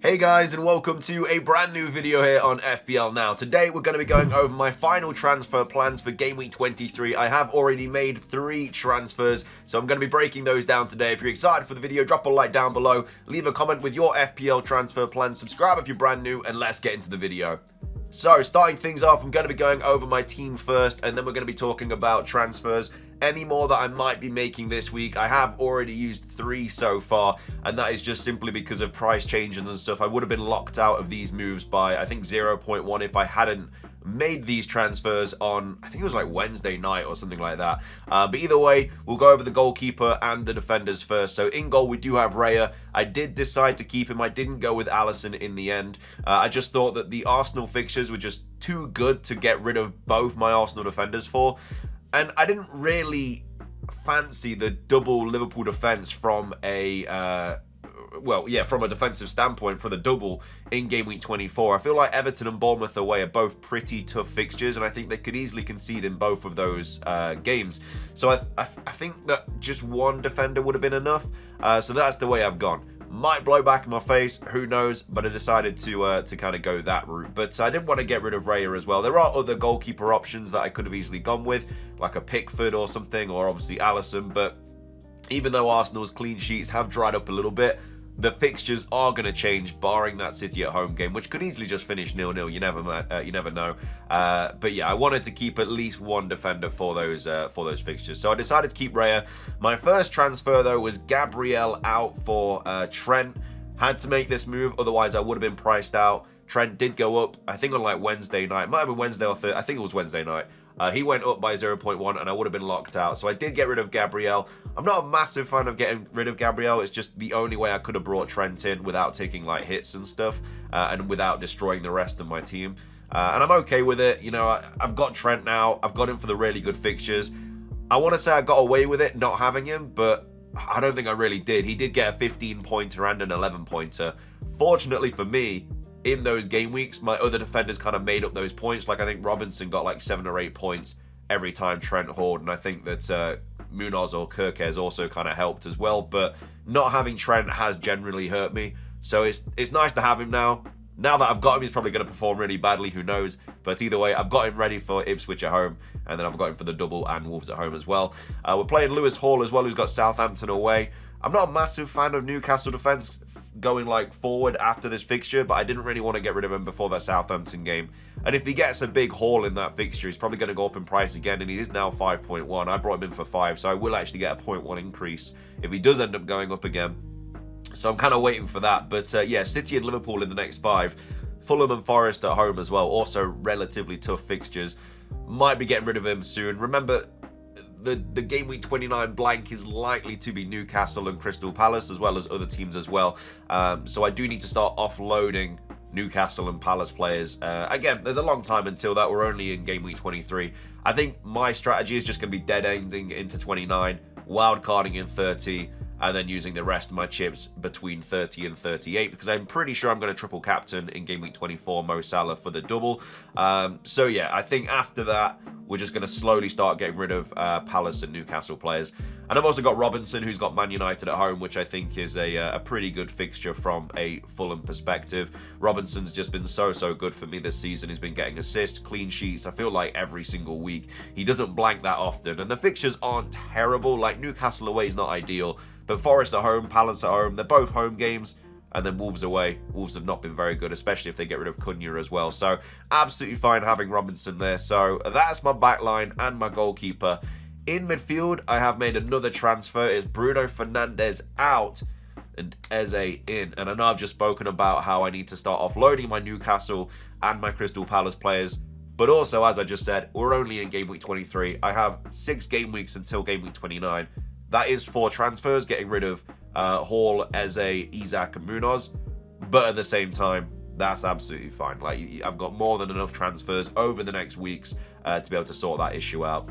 Hey guys, and welcome to a brand new video here on FPL Now. Today we're going to be going over my final transfer plans for Game Week 23. I have already made 3 transfers, so I'm going to be breaking those down today. If you're excited for the video, drop a like down below, leave a comment with your FPL transfer plans, subscribe if you're brand new, and let's get into the video. So, starting things off, I'm going to be going over my team first, and then we're going to be talking about transfers. Any more that I might be making this week. I have already used 3 so far, and that is just simply because of price changes and stuff. I would have been locked out of these moves by, I think, 0.1 if I hadn't made these transfers on, I think it was like Wednesday night or something like that. But either way, we'll go over the goalkeeper and the defenders first. So in goal, we do have Raya. I did decide to keep him. I didn't go with Alisson in the end. I just thought that the Arsenal fixtures were just too good to get rid of both my Arsenal defenders for. And I didn't really fancy the double Liverpool defence from a, from a defensive standpoint for the double in Game Week 24. I feel like Everton and Bournemouth away are both pretty tough fixtures, and I think they could easily concede in both of those games. So I think that just one defender would have been enough. So that's the way I've gone. Might blow back in my face, who knows, but I decided to kind of go that route. But I did want to get rid of Raya as well. There are other goalkeeper options that I could have easily gone with, like a Pickford or something, or obviously Alisson. But even though Arsenal's clean sheets have dried up a little bit, the fixtures are going to change, barring that City at home game, which could easily just finish 0-0. You never know. But yeah, I wanted to keep at least one defender for those fixtures. So I decided to keep Raya. My first transfer though was Gabriel out for Trent. Had to make this move, otherwise I would have been priced out. Trent did go up, I think on like Wednesday night. Might have been Wednesday or Thursday. I think it was Wednesday night. He went up by 0.1 and I would have been locked out. So I did get rid of Gabriel. I'm not a massive fan of getting rid of Gabriel. It's just the only way I could have brought Trent in without taking like hits and stuff and without destroying the rest of my team. And I'm okay with it. You know, I've got Trent now. I've got him for the really good fixtures. I want to say I got away with it not having him, but I don't think I really did. He did get a 15-pointer and an 11-pointer. Fortunately for me, in those game weeks, my other defenders kind of made up those points. Like I think Robinson got like 7 or 8 points every time Trent hauled, and I think that Munoz or Kirkes also kind of helped as well. But not having Trent has generally hurt me, so it's nice to have him now. Now that I've got him, he's probably going to perform really badly, who knows. But either way, I've got him ready for Ipswich at home, and then I've got him for the double and Wolves at home as well. We're playing Lewis Hall as well, who's got Southampton away. I'm not a massive fan of Newcastle defence going like forward after this fixture, but I didn't really want to get rid of him before that Southampton game. And if he gets a big haul in that fixture, he's probably going to go up in price again, and he is now 5.1. I brought him in for 5, so I will actually get a 0.1 increase if he does end up going up again. So I'm kind of waiting for that. But yeah, City and Liverpool in the next 5. Fulham and Forest at home as well. Also relatively tough fixtures. Might be getting rid of him soon. Remember, the Game Week 29 blank is likely to be Newcastle and Crystal Palace, as well as other teams as well. So I do need to start offloading Newcastle and Palace players. Again, there's a long time until that. We're only in Game Week 23. I think my strategy is just going to be dead ending into 29, wildcarding in 30, and then using the rest of my chips between 30 and 38, because I'm pretty sure I'm going to triple captain in Game Week 24 Mo Salah for the double. So yeah, I think after that, we're just going to slowly start getting rid of Palace and Newcastle players. And I've also got Robinson, who's got Man United at home, which I think is a pretty good fixture from a Fulham perspective. Robinson's just been so good for me this season. He's been getting assists, clean sheets, I feel like every single week. He doesn't blank that often, and the fixtures aren't terrible. Like Newcastle away is not ideal, but Forest at home, Palace at home, they're both home games. And then Wolves away. Wolves have not been very good, especially if they get rid of Cunha as well. So absolutely fine having Robinson there. So that's my back line and my goalkeeper. In midfield, I have made another transfer. It's Bruno Fernandes out and Eze in. And I know I've just spoken about how I need to start offloading my Newcastle and my Crystal Palace players. But also, as I just said, we're only in Game Week 23. I have 6 game weeks until Game Week 29. That is 4 transfers, getting rid of Hall, Eze, Isak, and Munoz. But at the same time, that's absolutely fine. Like, I've got more than enough transfers over the next weeks to be able to sort that issue out.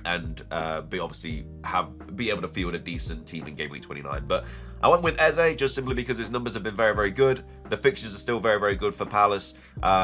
and be able to field a decent team in game week 29. But I went with Eze just simply because his numbers have been very, very good. The fixtures are still very, very good for Palace.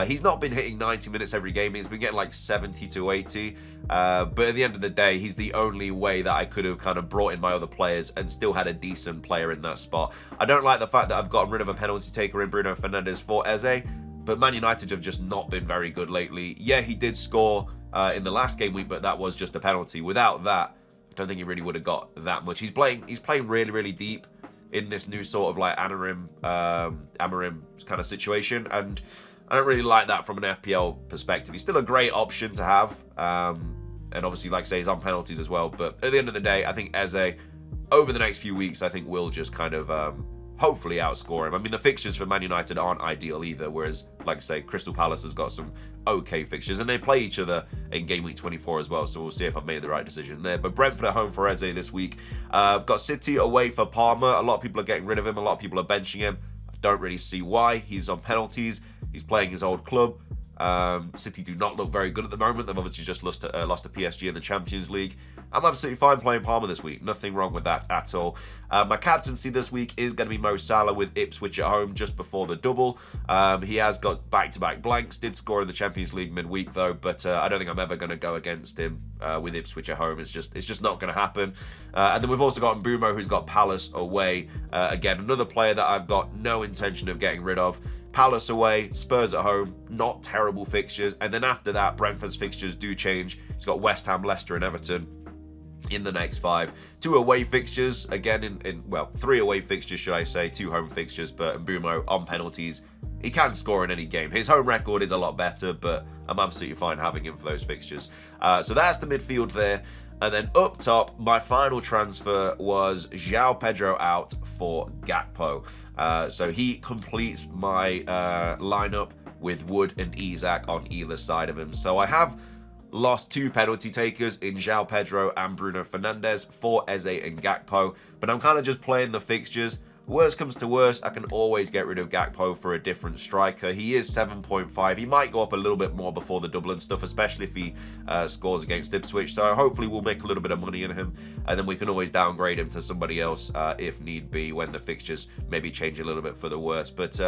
He's not been hitting 90 minutes every game. He's been getting like 70 to 80. But at the end of the day, he's the only way that I could have kind of brought in my other players and still had a decent player in that spot. I don't like the fact that I've gotten rid of a penalty taker in Bruno Fernandes for Eze, but Man United have just not been very good lately. Yeah, he did score in the last game week, but that was just a penalty. Without that, I don't think he really would have got that much. He's playing really, really deep in this new sort of like Amarim kind of situation, and I don't really like that from an FPL perspective. He's still a great option to have, and obviously, like I say, he's on penalties as well. But at the end of the day, I think Eze, over the next few weeks, I think will just kind of hopefully outscore him. I mean, the fixtures for Man United aren't ideal either, whereas, like I say, Crystal Palace has got some okay fixtures, and they play each other in game week 24 as well, so we'll see if I've made the right decision there. But Brentford at home for Eze this week. I've got City away for Palmer. A lot of people are getting rid of him. A lot of people are benching him. I don't really see why. He's on penalties. He's playing his old club. City do not look very good at the moment. They've obviously just lost to PSG in the Champions League. I'm absolutely fine playing Palmer this week. Nothing wrong with that at all. My captaincy this week is going to be Mo Salah with Ipswich at home just before the double. He has got back-to-back blanks. Did score in the Champions League midweek though, but I don't think I'm ever going to go against him with Ipswich at home. It's just not going to happen. And then we've also got Mbeumo, who's got Palace away. Again, another player that I've got no intention of getting rid of. Palace away, Spurs at home, not terrible fixtures. And then after that, Brentford's fixtures do change. He's got West Ham, Leicester and Everton in the next 5. 2 away fixtures, again, well, 3 away fixtures, should I say, 2 home fixtures, but Mbeumo on penalties. He can score in any game. His home record is a lot better, but I'm absolutely fine having him for those fixtures. So that's the midfield there. And then up top, my final transfer was João Pedro out for Gakpo. So he completes my lineup with Wood and Isak on either side of him. So I have lost 2 penalty takers in João Pedro and Bruno Fernandes for Eze and Gakpo, but I'm kind of just playing the fixtures. Worst comes to worst, I can always get rid of Gakpo for a different striker. He is 7.5. He might go up a little bit more before the double and stuff, especially if he scores against Ipswich. So hopefully we'll make a little bit of money in him, and then we can always downgrade him to somebody else if need be when the fixtures maybe change a little bit for the worse. But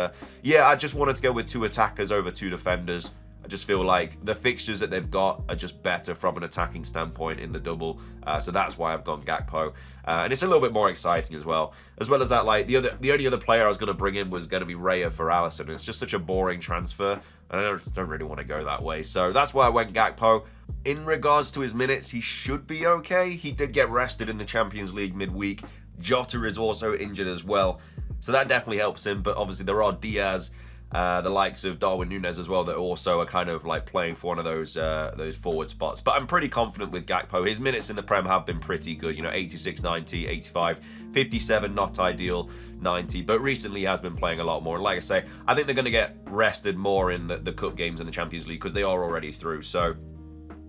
yeah, I just wanted to go with 2 attackers over 2 defenders. I just feel like the fixtures that they've got are just better from an attacking standpoint in the double. So that's why I've gone Gakpo. And it's a little bit more exciting as well. As well as that, like the only other player I was going to bring in was going to be Raya for Alisson. It's just such a boring transfer, and I don't really want to go that way. So that's why I went Gakpo. In regards to his minutes, he should be okay. He did get rested in the Champions League midweek. Jota is also injured as well, so that definitely helps him. But obviously there are Diaz, the likes of Darwin Núñez as well, that also are kind of like playing for one of those forward spots. But I'm pretty confident with Gakpo. His minutes in the Prem have been pretty good, you know, 86, 90, 85, 57, not ideal, 90, but recently he has been playing a lot more. And like I say, I think they're going to get rested more in the cup games in the Champions League because they are already through. So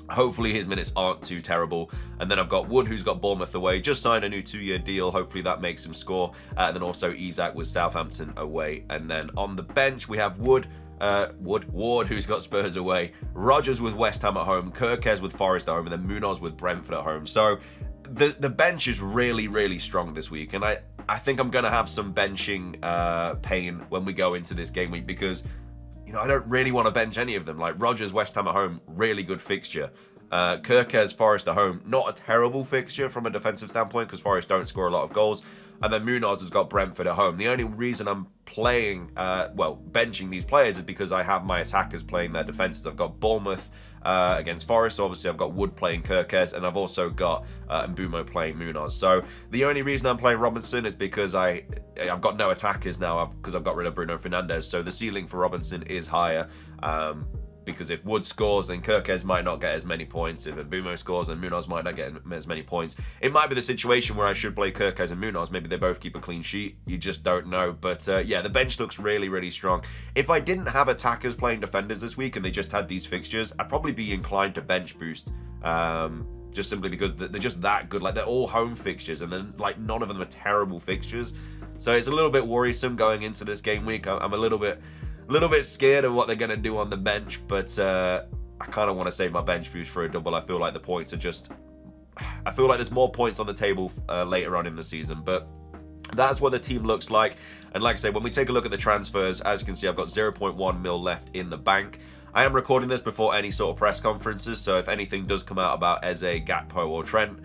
hopefully his minutes aren't too terrible. And then I've got Wood, who's got Bournemouth away, just signed a new 2-year deal. Hopefully that makes him score. And then also Isak with Southampton away. And then on the bench, we have Ward, who's got Spurs away, Rodgers with West Ham at home, Kirkes with Forest at home, and then Munoz with Brentford at home. So the bench is really, really strong this week. And I think I'm going to have some benching pain when we go into this game week because, you know, I don't really want to bench any of them. Like Rodgers, West Ham at home, really good fixture. Kirkes, Forest at home, not a terrible fixture from a defensive standpoint because Forest don't score a lot of goals. And then Munoz has got Brentford at home. The only reason I'm playing, benching these players is because I have my attackers playing their defenses. I've got Bournemouth against Forest. So obviously, I've got Wood playing Kirkes, and I've also got Mbeumo playing Munoz. So the only reason I'm playing Robinson is because I've got no attackers now because I've got rid of Bruno Fernandes. So the ceiling for Robinson is higher. Because if Wood scores, then Kirkes might not get as many points. If Mbeumo scores, then Munoz might not get as many points. It might be the situation where I should play Kirkes and Munoz. Maybe they both keep a clean sheet. You just don't know. But yeah, the bench looks really, really strong. If I didn't have attackers playing defenders this week and they just had these fixtures, I'd probably be inclined to bench boost. Just simply because they're just that good. Like, they're all home fixtures, and then like none of them are terrible fixtures. So it's a little bit worrisome going into this game week. I'm a little bit scared of what they're going to do on the bench, but I kind of want to save my bench boost for a double. I feel like the points are just I feel like there's more points on the table later on in the season, but that's what the team looks like. And like I say, when we take a look at the transfers, as you can see, I've got 0.1 mil left in the bank. I am recording this before any sort of press conferences, so if anything does come out about Eze, Gakpo or Trent,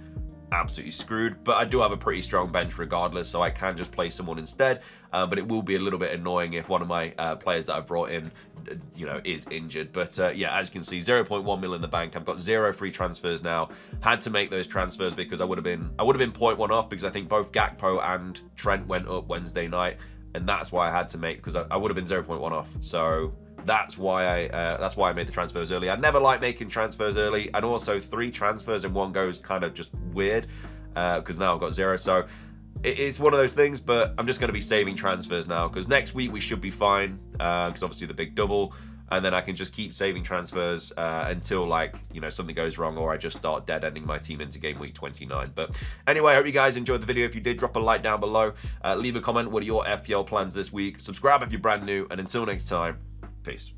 absolutely screwed. But I do have a pretty strong bench regardless, so I can just play someone instead. But it will be a little bit annoying if one of my players that I've brought in, is injured. But yeah, as you can see, 0.1 mil in the bank. I've got 0 free transfers now. Had to make those transfers because I would have been 0.1 off, because I think both Gakpo and Trent went up Wednesday night, and that's why I had to make, because I would have been 0.1 off. So that's why I made the transfers early. I never like making transfers early, and also 3 transfers in one go is kind of just weird, because now I've got 0. So it's one of those things, but I'm just going to be saving transfers now, because next week we should be fine, because obviously the big double, and then I can just keep saving transfers until, like, something goes wrong, or I just start dead ending my team into game week 29. But anyway, I hope you guys enjoyed the video. If you did, drop a like down below, leave a comment. What are your FPL plans this week? Subscribe if you're brand new, and until next time, peace.